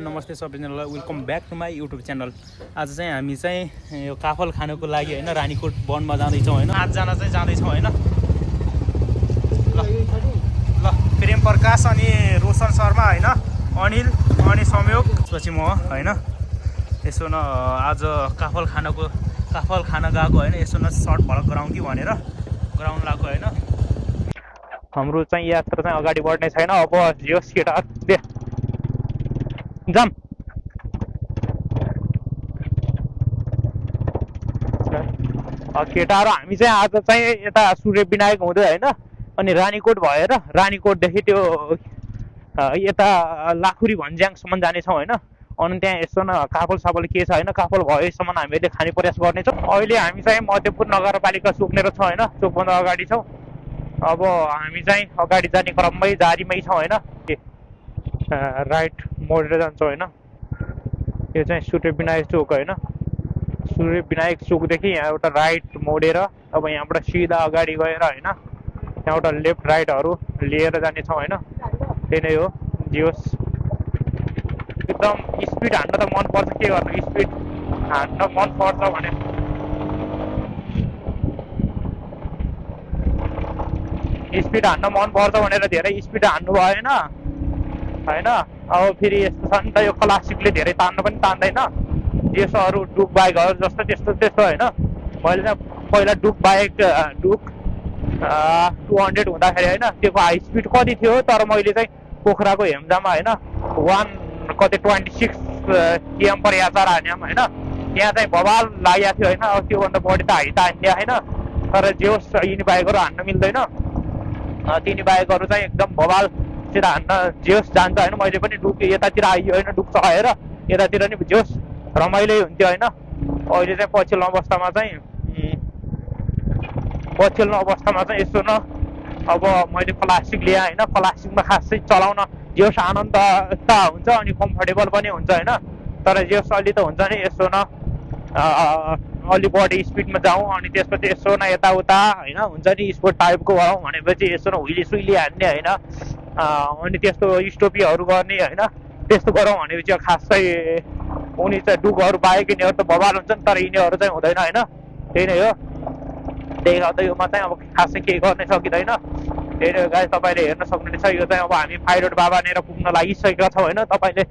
नमस्ते सबैजनालाई welcome back to my YouTube channel. आज चाहिँ हामी चाहिँ यो काफल खानको लागि होइन रानीकोट वनमा जाँदैछौँ होइन। 8 जना चाहिँ जाँदैछौँ होइन। ल प्रेम प्रकाश अनि रोशन शर्मा होइन, अनिल अनि संयोग त्यसपछि म होइन। यसो न आज काफल खान गएको होइन। यसो न सर्ट भडक गराउँ कि भनेर गराउन लाग्यो होइन। हाम्रो चाहिँ यात्रा चाहिँ अगाडि बढ्ने छैन। अब यो केटा जाम केटाहरू हामी चाहिँ आज चाहिँ यता सूर्य विनायक हुँदै होइन अनि रानीकोट भएर रानीकोटदेखि त्यो यता लाखुरी भन्ज्याङसम्म जानेछौँ होइन। अनि त्यहाँ यसो न काफल साफल के छ होइन, काफल भएसम्म हामीले खाने प्रयास गर्नेछौँ। अहिले हामी चाहिँ मध्यपुर नगरपालिका सुक्नेर छौँ होइन, चोकभन्दा अगाडि छौँ। अब हामी चाहिँ अगाडि जाने क्रममै जारीमै छौँ होइन। राइट मोडेर जान्छौँ होइन। यो चाहिँ सूर्य विनायक चोक होइन। सूर्य विनायक चोकदेखि यहाँ एउटा राइट मोडेर अब यहाँबाट सिधा अगाडि गएर होइन त्यहाँबाट लेफ्ट राइटहरू लिएर जानेछौँ होइन। त्यही नै हो। जियोस् एकदम स्पिड हान्न त मनपर्छ, के गर्नु, स्पिड हान्न मनपर्छ भने स्पिड हान्न मनपर्छ भनेर धेरै स्पिड हान्नु भएन होइन। अब फेरि यस्तो छ नि त, यो क्लासिकले धेरै तान्न पनि तान्दैन। जेस अरू डुक बाइकहरू जस्तो त्यस्तो होइन। मैले चाहिँ पहिला डुक 200 हुँदाखेरि होइन त्यो हाई स्पिड कति थियो, तर मैले चाहिँ पोखराको हेम्जामा होइन 26 km/h हान्याम होइन। त्यहाँ चाहिँ बवाल लागेको थियो होइन। अब त्योभन्दा बढी त हाई त हान्ने होइन, तर जेस यिनी बाइकहरू हान्न मिल्दैन। तिनी बाइकहरू चाहिँ एकदम बवालतिर हान्न जेस जान्छ होइन। मैले पनि डुक यतातिर आइयो होइन, डुक चलाएर यतातिर नि जेस रमाइलो हुन्थ्यो होइन। अहिले चाहिँ पछिल्लो अवस्थामा चाहिँ यसो न अब मैले क्लासिक लिएँ होइन। क्लासिकमा खासै चलाउन जेस आनन्द त हुन्छ अनि कम्फर्टेबल पनि हुन्छ होइन। तर जेस अलि त हुन्छ नि यसो न अलि बढी स्पिडमा जाउँ अनि त्यसपछि यसो न यताउता होइन हुन्छ नि स्पोर्ट टाइपको गरौँ भनेपछि यसो न हुइली सुइली हान्ने होइन अनि त्यस्तो स्टोपीहरू गर्ने होइन। त्यस्तो गरौँ भनेपछि खासै उनी चाहिँ डुकहरू बाहेक यिनीहरू त बवाल हुन्छन्, तर यिनीहरू चाहिँ हुँदैन होइन। त्यही नै हो। त्यही गर्दा योमा चाहिँ अब खासै केही गर्न सकिँदैन। त्यही नै गाइस, तपाईँले हेर्न सक्नुहुनेछ। यो चाहिँ अब हामी पाइलट बाबानेर पुग्न लागिसकेका छौँ होइन। तपाईँले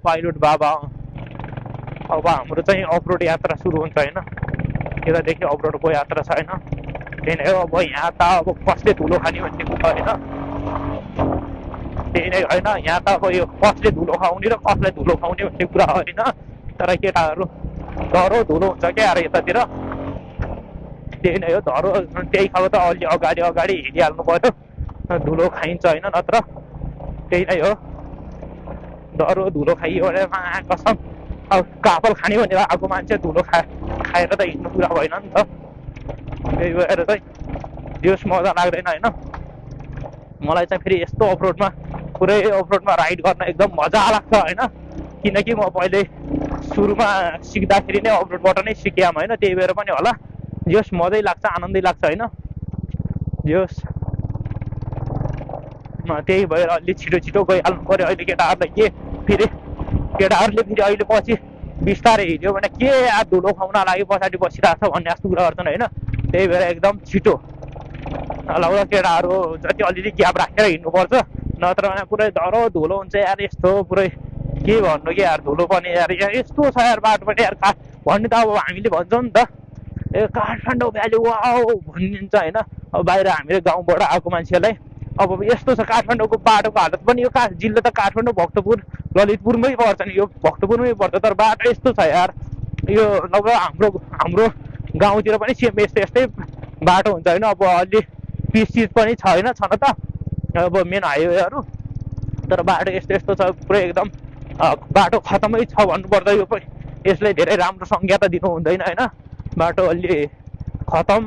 पाइलट बाबा अब हाम्रो चाहिँ अफरोड यात्रा सुरु हुन्छ होइन। यतादेखि अफरोडको यात्रा छ होइन। त्यही नै हो। अब यहाँ त अब कसले धुलो खाने भन्ने कुरा होइन। त्यही नै होइन। यहाँ त अब यो कसले धुलो खुवाउने र कसलाई धुलो खुवाउने भन्ने कुरा होइन। तर केटाहरू डह्रो धुलो हुन्छ क्या अरे यतातिर। त्यही नै हो। डह्रो त्यही खालको त अलि अगाडि हिँडिहाल्नु पऱ्यो, धुलो खाइन्छ होइन नत्र। त्यही नै हो। डह्रो धुलो खाइयो भने कसम अब काफल खाने भनेर आएको मान्छे धुलो खाएर त हिँड्नु कुरा भएन नि त। त्यही भएर चाहिँ जेस मजा लाग्दैन होइन। मलाई चाहिँ फेरि यस्तो पुरै अफरोडमा राइड गर्न एकदम मजा लाग्छ होइन। किनकि म पहिले सुरुमा सिक्दाखेरि नै अफरोडबाट नै सिकेँ होइन। त्यही भएर पनि होला जेस मजै लाग्छ, आनन्दै लाग्छ होइन। जेस त्यही भएर अलि छिटो गइहाल्नु पऱ्यो अहिले केटाहरूले। केटाहरूले फेरि अहिले पछि बिस्तारै हिँड्यो भने के यार धुलो खुवाउन लागि पछाडि बसिरहेको छ भन्ने जस्तो कुरा गर्छन् होइन। त्यही भएर एकदम छिटो ल केटाहरू जति अलिअलि ग्याप राखेर हिँड्नुपर्छ, नत्र भने पुरै डह्रो धुलो हुन्छ यार। यस्तो पुरै के भन्नु कि यार, धुलो पनि यार यस्तो छ यार बाटो पनि यार। भन्ने त अब हामीले भन्छौँ नि त, ए काठमाडौँ भ्याली वाउ भनिदिन्छ होइन। अब बाहिर हामीले गाउँबाट आएको मान्छेलाई अब यस्तो छ काठमाडौँको बाटोको हालत पनि। यो जिल्ला त काठमाडौँ भक्तपुर ललितपुरमै पर्छ नि, यो भक्तपुरमै पर्छ, तर बाटो यस्तो छ यार। यो लगभग हाम्रो गाउँतिर पनि सेम यस्तै बाटो हुन्छ होइन। अब अलि पिच पनि छैन छन त अब मेन हाइवेहरू, तर बाटो यस्तो छ पुरै एकदम बाटो खतमै छ भन्नुपर्छ। यो पनि यसले धेरै राम्रो संज्ञा त दिनु हुँदैन होइन। बाटो अलि खतम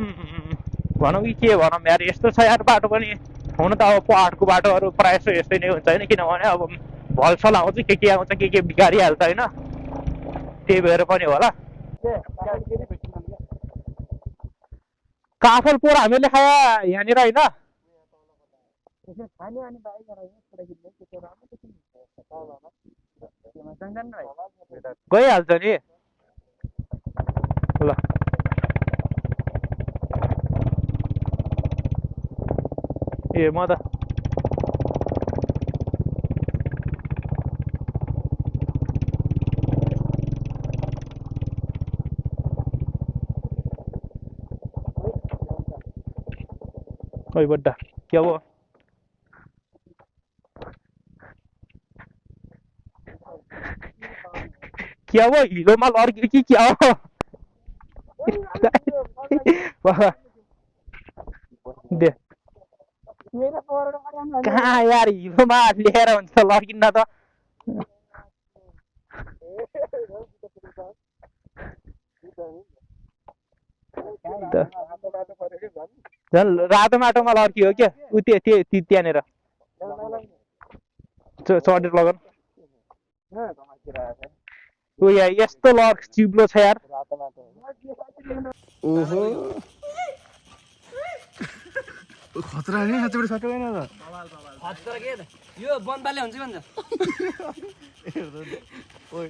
भनौँ कि के भनौँ यार, यस्तो छ यार बाटो पनि। हुन त अब पहाडको बाटोहरू प्रायः जस्तो यस्तै नै हुन्छ होइन, किनभने अब भलसल आउँछ के आउँछ के बिगारिहाल्छ होइन। त्यही भएर पनि होला। काफल पोहोर हामीले खाया यहाँनिर होइन। खाने अनि बाइक गइहाल्छ नि ल ए म त ओइ बड्डा क्या हो क्या हो हिलोमा लड्क्यो कि क्या हो दे कहाँ यार हिलोमा लिएर हुन्छ लड्किन्न त झन् रातो माटोमा लड्कियो क्या उ त्यहाँनिर चढेर लगाउनु ऊ यहाँ यस्तो लड चिप्लो छ यार खतरा नि साँच्चै खतरा हैन त खतरा के यो बनपाले हुन्छ भन्छ ओइ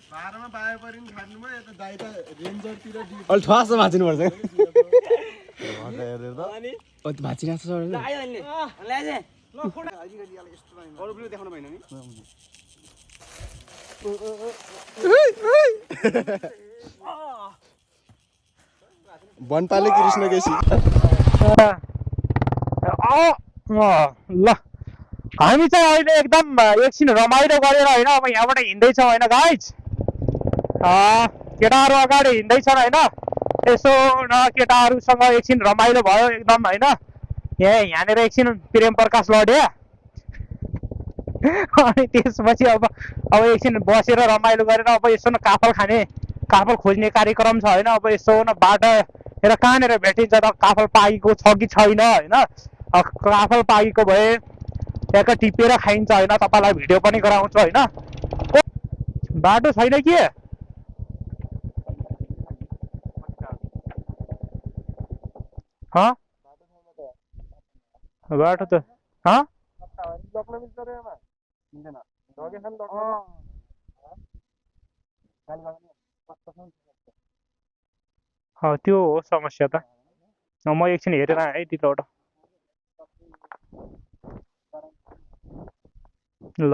बारमा पाए परिन खान्नुमा यता दाइ त रेन्जरतिर अलि ठ्वास भाचिनु पर्छ अनि ओ त भाचिरा छ सर आयो अहिले ल्याजे ल फोड अलिकति याले यस्तो अरु पनि देखाउनु भएन नि बनपाले कृष्ण केसी ल हामी चाहिँ अहिले एकदम एकछिन रमाइलो गरेर होइन अब यहाँबाट हिँड्दैछौँ होइन गाइज केटाहरू अगाडि हिँड्दैछन् होइन यसो न केटाहरूसँग एकछिन रमाइलो भयो एकदम होइन यहाँनिर एकछिन प्रेम प्रकाश लड्यो अनि त्यसपछि अब एकछिन बसेर रमाइलो गरेर अब यसो न काफल खोज्ने कार्यक्रम छ होइन अब यसो न बाटो हेर कहाँनिर भेटिन्छ त काफल पाकेको छ कि छैन होइन काफल पाकेको भए त्यहाँ टिपेर खाइन्छ होइन तपाईँलाई भिडियो पनि गराउँछु होइन बाटो छैन के बाटो त त्यो हो समस्या त म एकछिन हेरेर आएँ त्यताबाट ल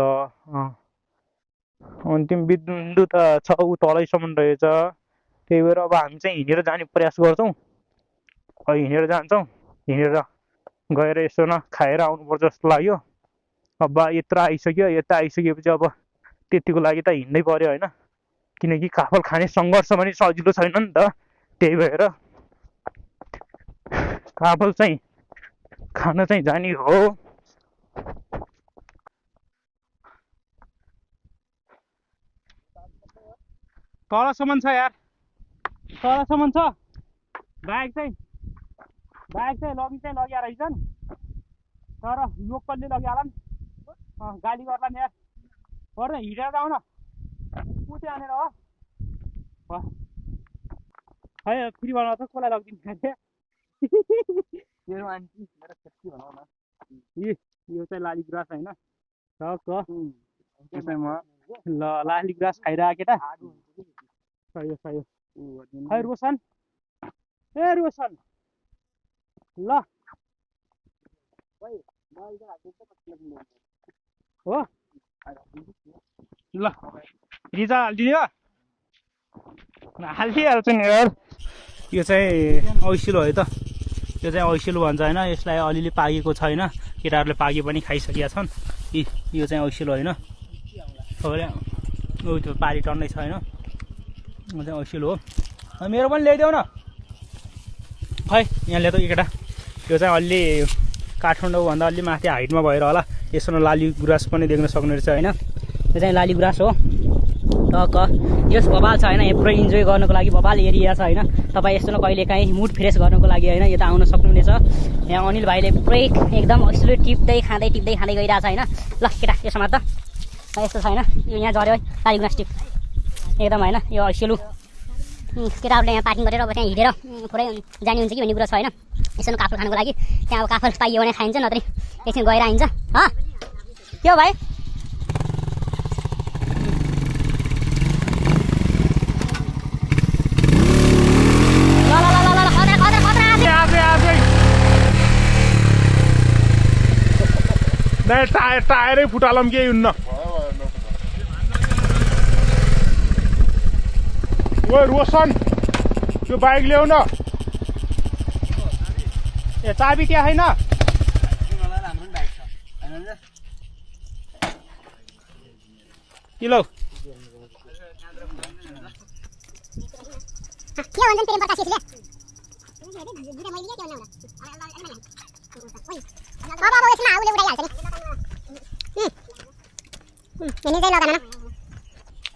अन्तिम बिन्दु त छ ऊ तलैसम्म रहेछ त्यही भएर अब हामी चाहिँ हिँडेर जाने प्रयास गर्छौँ हिँडेर जान्छौँ हिँडेर गएर यसो न खाएर आउनुपर्छ जस्तो लाग्यो अब यत्रो आइसकेपछि अब त्यतिको लागि त हिँड्नै पर्यो होइन किनकि काफल खाने सङ्घर्ष पनि सजिलो छैन नि त त्यही भएर काफल चाहिँ खान चाहिँ जाने हो तलसम्म छ यार तलसम्म छ बाइक चाहिँ लगी रहेछन् तर लोकलले लगिहाल नि गाली गर्ला नि यार गर्दा हिँडेर जाऊ न कुटे हानेर हो खै फेरि भन त कसलाई लगिदिनु खाने मेरो आन्टी मेरो खेप्ची भनौ न यो चाहिँ लाली ग्रास होइन ल लाली ग्रास खाइरहेको केटा सही खै रोशन ल हो ल रिजा हालिदियो हालिहाल्छु नि यार यो चाहिँ औसिलो है त यो चाहिँ औसिलो भन्छ होइन यसलाई अलिअलि पाकेको छैन केटाहरूले पाके पनि खाइसकेका छन् यो चाहिँ औसिलो होइन तपाईँले त्यो पारी टन्नै छ होइन यो चाहिँ औसिलो हो मेरो पनि ल्याइदेऊ न खै यहाँ ल्याउँदा केटा यो चाहिँ अलि काठमाडौँभन्दा अलि माथि हाइटमा भएर होला यसो न लाली गुराँस पनि देख्न सक्नु रहेछ होइन यो चाहिँ लाली गुराँस हो टक्क यस बबाल छ होइन यहाँ पुरै इन्जोय गर्नुको लागि बबाल एरिया छ होइन तपाईँ यस्तो न कहिलेकाहीँ मुड फ्रेस गर्नुको लागि होइन यता आउन सक्नुहुनेछ यहाँ अनिल भाइले पुरै एकदम ऐसो टिप्दै खाँदै गइरहेछ होइन ल केटा यसमा त यस्तो छैन यो यहाँ झऱ्यो है लाली गुराँस टिप एकदम होइन यो ऐसिलो केटाहरूले यहाँ पार्किङ गरेर अब त्यहाँ हिँडेर पुरै जाने हुन्छ कि भन्ने कुरा छ होइन यसो न काफल खानुको लागि त्यहाँ अब काफल पाइयो भने खाइन्छ नत्र एकछिन गएर आइन्छ के हो भाइ टायरै फुटालम केही हुन्न ओ रोशन त्यो बाइक ल्याउ न ए चाबी त्यहाँ छैन किलो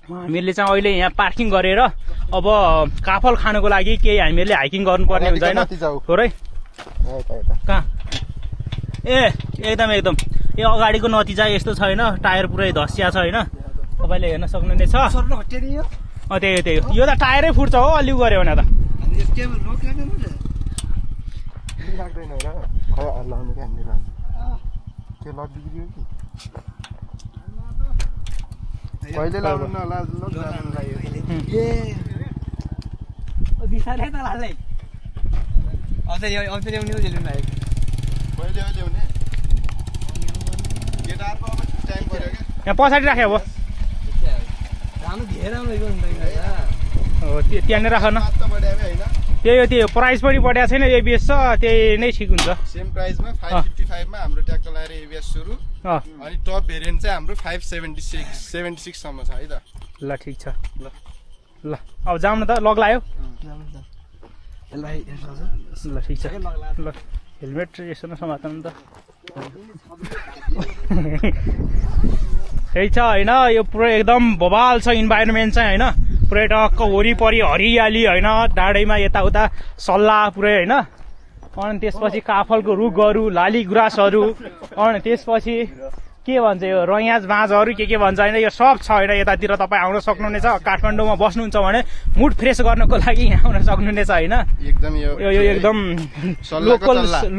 हामीहरूले चाहिँ अहिले यहाँ पार्किङ गरेर अब काफल खानको लागि केही हामीहरूले हाइकिङ गर्नुपर्ने हुन्छ होइन थोरै कहाँ ए एकदम एकदम यो अगाडिको नतिजा यस्तो छैन टायर पुरै धसिया छ होइन तपाईँले हेर्न सक्नुहुनेछ त्यही त्यही यो त टायरै फुट्छ हो अलि गऱ्यो भने त कहिले लाउनु होला बिसाले त लालै अब ल्याउने कहिले ल्याउने गिटारको अब टाइम पर्यो क्या यहाँ पछाडि राख्यो अब हो त्यहाँनिर राख न त्यही हो प्राइस पनि बढाएको छैन एबिएस छ त्यही नै ठिक हुन्छ सेम प्राइसमा 555 मा हाम्रो ट्र्याक्टर लाएर एबिएस सुरु अनि टप भेरिएन्ट चाहिँ हाम्रो 576 सम्म छ है त ल ठिक छ ल अब जाउँ न त लग लाग्यो ल ठिक छ ल हेलमेट यसो न समात्नु नि त त्यही छ होइन यो पुरै एकदम बवाल छ इन्भाइरोमेन्ट चाहिँ होइन पुरै टक्क वरिपरि हरियाली होइन डाँडैमा यताउता सल्लाह पुरै होइन अनि त्यसपछि काफलको रुखहरू लाली गुराँसहरू अनि त्यसपछि के भन्छ यो रयाज बाँझहरू के भन्छ होइन यो सब छ होइन यतातिर तपाईँ आउन सक्नुहुनेछ काठमाडौँमा बस्नुहुन्छ भने मुड फ्रेस गर्नको लागि यहाँ आउन सक्नुहुनेछ होइन एकदम यो एकदम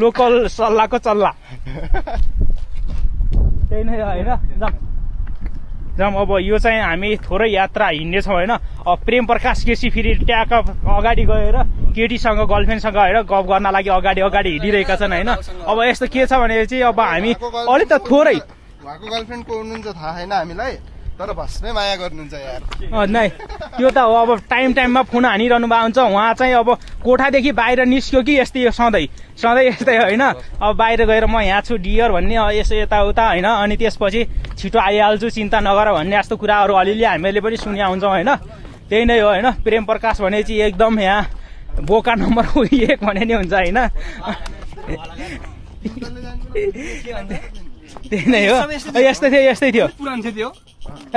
लोकल सल्लाहको चल्ला त्यही नै होइन जाम अब यो चाहिँ हामी थोरै यात्रा हिँड्नेछौँ होइन अब प्रेम प्रकाश केसी फेरि ट्याक अगाडि गएर केटीसँग गर्लफ्रेन्डसँग होइन गफ गर्न लागि अगाडि हिँडिरहेका छन् होइन अब यस्तो के छ भने चाहिँ अब हामी अलिक त थोरै उहाँको गर्लफ्रेन्ड को हुनुहुन्छ थाहा छैन हामीलाई तर भस्मै माया गर्नुहुन्छ यार नै त्यो त हो अब टाइममा फोन हानिरहनु भएको हुन्छ उहाँ चाहिँ अब कोठादेखि बाहिर निस्क्यो कि यस्तै सधैँ यस्तै होइन अब बाहिर गएर म यहाँ छु डियर भन्ने यसो यताउता होइन अनि त्यसपछि छिटो आइहाल्छु चिन्ता नगर भन्ने जस्तो कुराहरू अलिअलि हामीले पनि सुन्या हुन्छौँ होइन त्यही नै हो होइन प्रेम प्रकाश भने चाहिँ एकदम यहाँ बोका नम्बर 1 भने नि हुन्छ होइन त्यही नै हो यस्तै थियो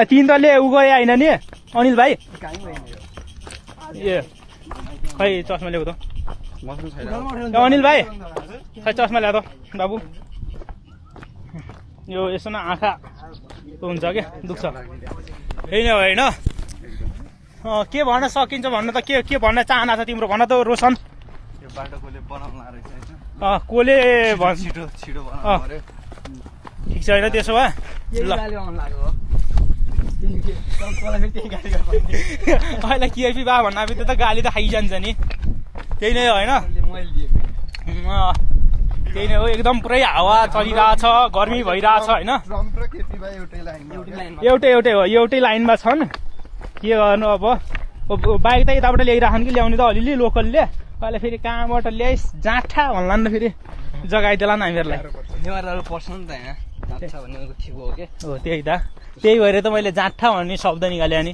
तिन तले उ गए होइन नि अनिल भाइ ए खै चस्मा ल्याऊ त अनिल भाइ खै चस्मा ल्याऊ त बाबु यो यसो न आँखा हुन्छ क्या दुख्छ त्यही नै हो होइन के भन्न सकिन्छ भन्न त के भन्न चाहना छ तिम्रो भन त रोशन कसले भन्छ ठिक छ होइन त्यसो भए ल अहिले केपी बा भन्दा बित्दै त गाली त खाइजान्छ नि त्यही नै होइन त्यही नै हो एकदम पुरै हावा चलिरहेछ गर्मी भइरहेछ होइन एउटै लाइनमा छन् के गर्नु अब बाइक त यताबाट ल्याइराखन् कि ल्याउने त अलिअलि लोकलले अहिले फेरि कहाँबाट ल्याइस् जाँठा भन्ला नि त फेरि जगाइदेला नि हामीहरूलाई हो त्यही त त्यही भएर त मैले जाँठा भन्ने शब्द निकाले नि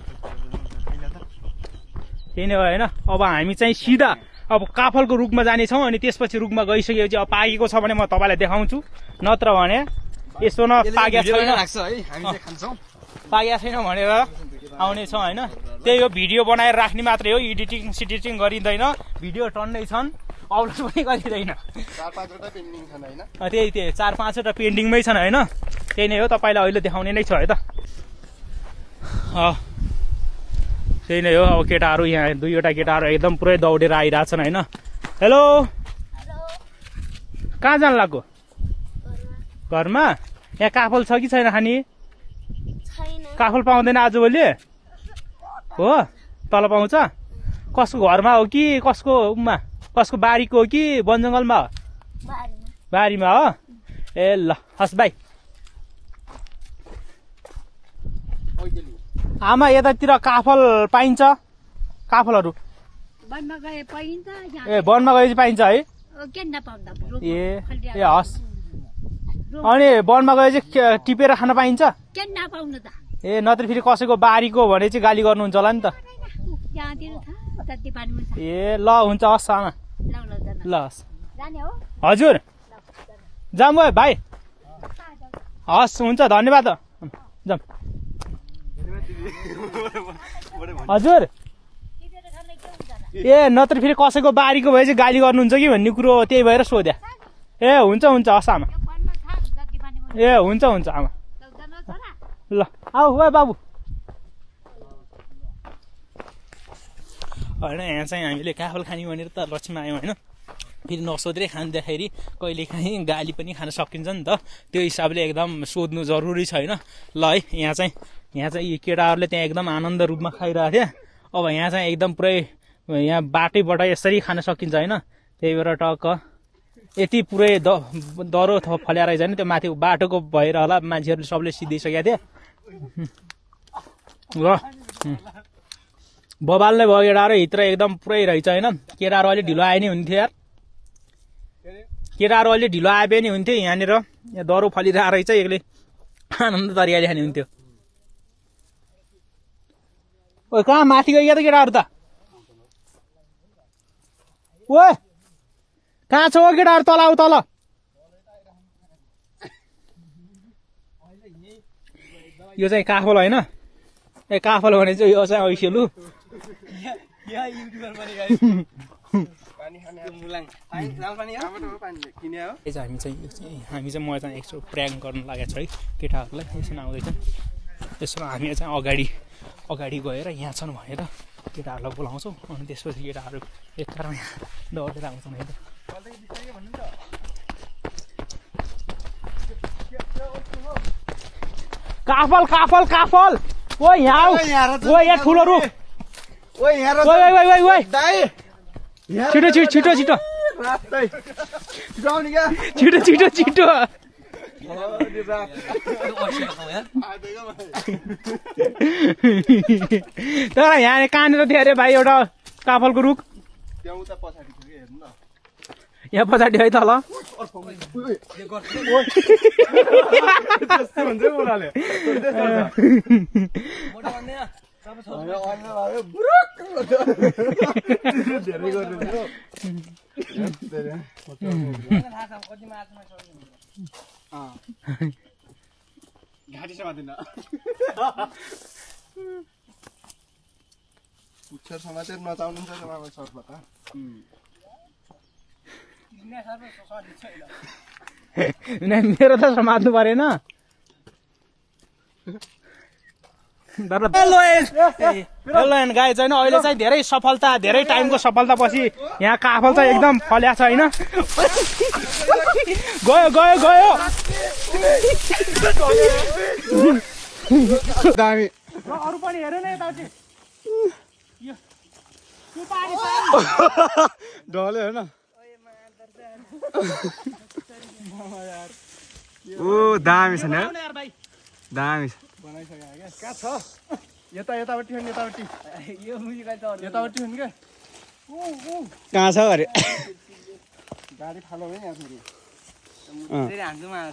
त्यही नै हो होइन अब हामी चाहिँ सिधा अब काफलको रुखमा जानेछौँ अनि त्यसपछि रुखमा गइसकेपछि अब पाकेको छ भने म तपाईँलाई देखाउँछु नत्र भने यसो न पाकेको छैन भनेर आउनेछौँ होइन त्यही हो भिडियो बनाएर राख्ने मात्रै हो एडिटिङ गरिँदैन भिडियो टन्नै छन् अपलोड पनि गरिँदैन त्यही 4-5वटा पेन्डिङमै छन् होइन त्यही नै हो तपाईँलाई अहिले देखाउने नै छ है त त्यही नै हो अब केटाहरू यहाँ 2वटा केटाहरू एकदम पुरै दौडेर आइरहेछन् होइन हेलो कहाँ जानु लाग्यो घरमा यहाँ काफल छ कि छैन खाने काफल पाउँदैन आजभोलि हो तल पाउँछ कसको घरमा हो कि कसको बारीको हो कि वन जङ्गलमा हो बारीमा हो ए ल हस् भाइ आमा यतातिर काफल पाइन्छ काफलहरू वनमा गए पाइन्छ ए वनमा गएपछि पाइन्छ है के नपाउँदा ए हस् अनि वनमा गए चाहिँ टिपेर खान पाइन्छ के नपाउनु त ए नत्र फेरि कसैको बारीको भने चाहिँ गाली गर्नुहुन्छ होला नि त त्यहाँतिर छ जति पानीमा छ ए ल हुन्छ हस् आमा ल हस् जाने हो हजुर जाऊँ भाइ हस् हुन्छ धन्यवाद जाऊँ हजुर ए नत्र फेरि कसैको बारीको भए चाहिँ गाली गर्नुहुन्छ कि भन्ने कुरो त्यही भएर सोध्या ए हुन्छ हुन्छ हस् आमा ए हुन्छ हुन्छ आमा ल आऊ ओ बाबु होइन यहाँ चाहिँ हामीले काफल खाने भनेर त लक्ष्यमा आयौँ होइन फेरि नसोधेरै खाँदाखेरि कहिलेकाहीँ गाली पनि खान सकिन्छ नि त त्यो हिसाबले एकदम सोध्नु जरुरी छ होइन ल है यहाँ चाहिँ केटाहरूले त्यहाँ एकदम आनन्द रूपमा खाइरहेको थिए अब यहाँ चाहिँ एकदम पुरै यहाँ बाटैबाट यसरी खान सकिन्छ होइन त्यही भएर टक्क यति पुरै दह्रो फल्याएर छैन त्यो माथि बाटोको भएर होला मान्छेहरूले सबले सिधिसकेका थिए ल बबाल नै भयो केटाहरू भित्र एकदम पुरै रहेछ होइन केटाहरू अलिक ढिलो आए नि हुन्थ्यो यार केटाहरू अलिक ढिलो आए पनि हुन्थ्यो यहाँनिर यहाँ दह्रो फलिरहेको रहेछ एक्लै आनन्द तरिकाले खाने हुन्थ्यो ओ कहाँ माथि गयो त केटाहरू त ओ कहाँ छ हो केटाहरू तल आऊ तल यो चाहिँ काफल होइन ए काफल भने चाहिँ यो चाहिँ ऐसेलु हामी चाहिँ म चाहिँ एकचोटि प्र्याङ्क गर्नु लागेको छ है केटाहरूलाई यसो आउँदैछ यसो हामी चाहिँ अगाडि गएर यहाँ छन् भनेर केटाहरूलाई बोलाउँछौँ अनि त्यसपछि केटाहरू एकतारमा दौडेर आउँछन् है त काफल काफल काफल ओ यहाँ ओ यहाँ ठुलो रुख छिटो छिटो छिटो छिटो छिटो छिटो छिटो तर यहाँ कहाँनिर थियो अरे भाइ एउटा काफलको रुख यहाँ पछाडि है तल समाचार नचाउनुहुन्छ सरबाट मेरो त समात्नु परेन गाई छैन अहिले चाहिँ धेरै सफलता धेरै टाइमको सफलता पछि यहाँ काफल चाहिँ एकदम फल्या छ होइन गयो गयो गयो दामी अरू पनि हेर न यताउति ढले होइन ओ दामी छ नि दामी छ कहाँ छ यतापट्टि हुन् यतापट्टि यतापट्टि हुन् क्या कहाँ छ अरे गाडी फालो है यहाँ फेरि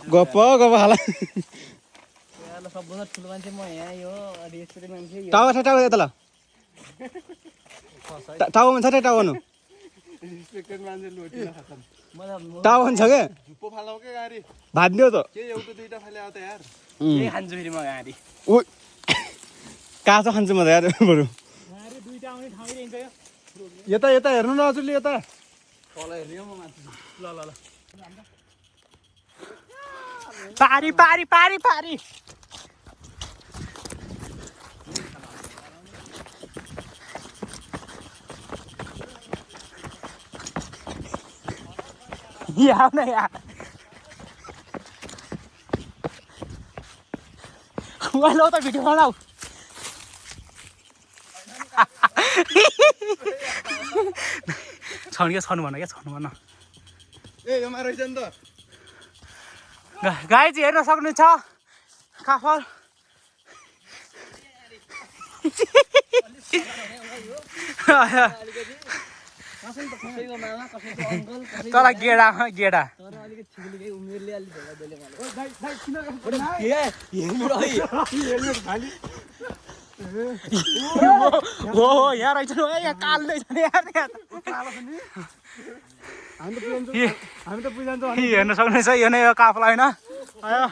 गप गप हाल सबभन्दा ठुलो मान्छे म यहाँ यो रेस्टुरेन्ट मान्छे टाउ छ टाउ यता ल टाउमा छ टाउनु रेस्पेक्टेड मान्छे लोटी नखाछन् टाउन छ के झुप्पो फालाउ के गाडी भाद्दियो त के एउटा दुईटा फाले आउ त यार के खान्छु फेरि म गाडी ओ काँचो खान्छु म त यार बरु गाडी दुईटा आउने ठाउँ रहन्छ यो यता यता हेर्नु न हजुरले यता तल हेर्नु म माथि ल ल ल पारी पारी पारी पारी यहाँ न यहाँ लो त भिडियो बनाऊ छन् क्या छन् भन क्या छन् भन ए यो मा रहेछ नि त गाई चाहिँ हेर्न सक्नुहुन्छ काफल कसैको मामा कसैको अङ्कल कसैको तल गेडा गेडा तर अलिकति छिगुलिकै उमेरले अलिक भेला बेले मलाई हो यहाँ रहेछ नि यहाँ कालो रहेछ नि यार हामी त बुझाउँछौँ हेर्न सक्नुहुन्छ यो नै हो काफला होइन आयो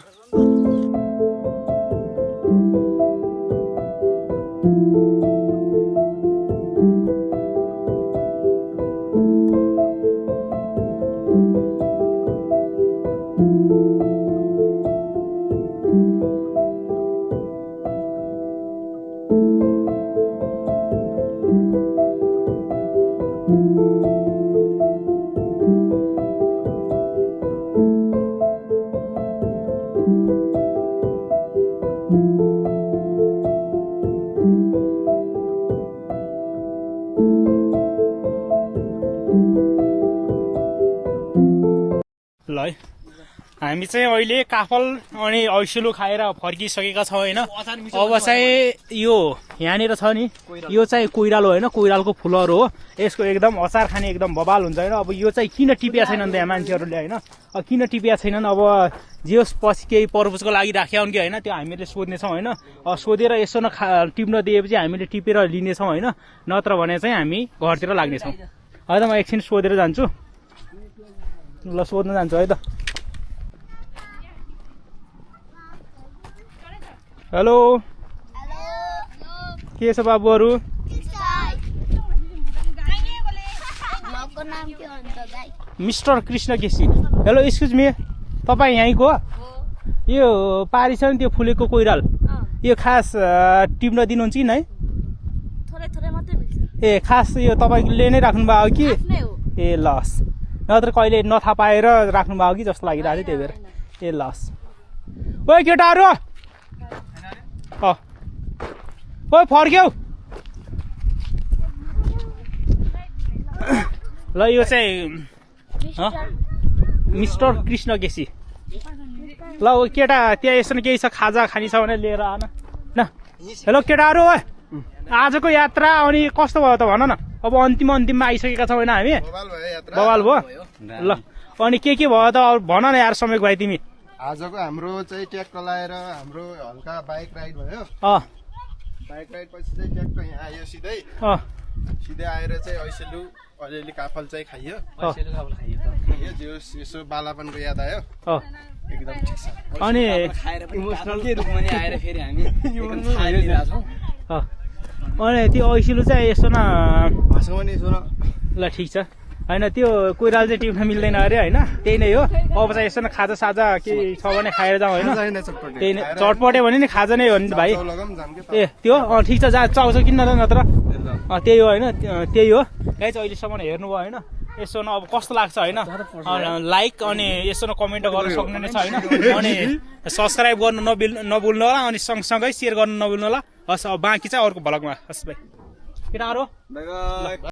ल है हामी चाहिँ अहिले काफल अनि ऐसुलु खाएर फर्किसकेका छौँ होइन अब चाहिँ यो यहाँनिर छ नि यो चाहिँ कोइरालो होइन कोइरालको फुलहरू हो यसको एकदम अचार खाने एकदम बबाल हुन्छ होइन अब यो चाहिँ किन टिपिया छैनन् त यहाँ मान्छेहरूले होइन किन टिपिया छैनन् अब जे होस् पछि केही पर्पजको लागि राख्या हुन् कि होइन त्यो हामीले सोध्नेछौँ होइन सोधेर यसो टिप्न दिएपछि हामीले टिपेर लिनेछौँ होइन नत्र भने चाहिँ हामी घरतिर लाग्नेछौँ है त म एकछिन सोधेर जान्छु ल सोध्न जान्छु है त हेलो के छ बाबुहरू mister Krishna KC hello excuse me तपाईँ यहीँको यो पारी छ नि त्यो फुलेको कोइराल यो खास टिप्न दिनुहुन्छ कि नै ए खास यो तपाईँले नै राख्नु भएको कि ए लस नत्र कहिले नथा पाएर राख्नु भएको कि जस्तो लागिरहेको थियो त्यही भएर ए लस ओ केटाहरू ओ फर्क्यौ ल यो चाहिँ मिस्टर कृष्ण केसी ल ओ केटा त्यहाँ यसो केही छ खाजा खानी छ भने लिएर आन न हेलो केटाहरू ओ आजको यात्रा अनि कस्तो भयो त भन न अब अन्तिममा आइसकेका छौँ होइन हामी बवाल भयो ल अनि के भयो त भन न यार समय भाइ तिमी आजको हाम्रो चाहिँ ट्याक्क लाएर हाम्रो हल्का बाइक राइड भयो बाइक राइड पछि चाहिँ ट्याक्क यहाँ आयो सिधै आएर चाहिँ ऐसेलु अलिअलि काफल चाहिँ खाइयो यसो बालापनको याद आयो एकदम ठिक छ अनि इमोसनल के रूपमा नि आएर फेरि हामी एकदम छालिरहेछौँ अनि त्यो ऐसिलु चाहिँ यसो न भाषामा नि सुन ल ठिक छ होइन त्यो कोइराल चाहिँ टिप्न मिल्दैन अरे होइन त्यही नै हो अब चाहिँ यसो न खाजा साजा केही छ भने खाएर जाउँ होइन त्यही नै चटपटे भने नि खाजा नै हो नि भाइ ए त्यो ठिक छ जा चाउचाउ किन्न त नत्र त्यही हो होइन त्यही हो गाई चाहिँ अहिलेसम्म हेर्नुभयो होइन यसो न अब कस्तो लाग्छ होइन लाइक अनि यसो न कमेन्ट गर्न सक्नु नै छ होइन अनि सब्सक्राइब गर्नु नभुल्नु होला अनि सँगसँगै सेयर गर्नु नभुल्नु होला हस् अब बाँकी चाहिँ अर्को भ्लगमा हस् भाइ केटाहरू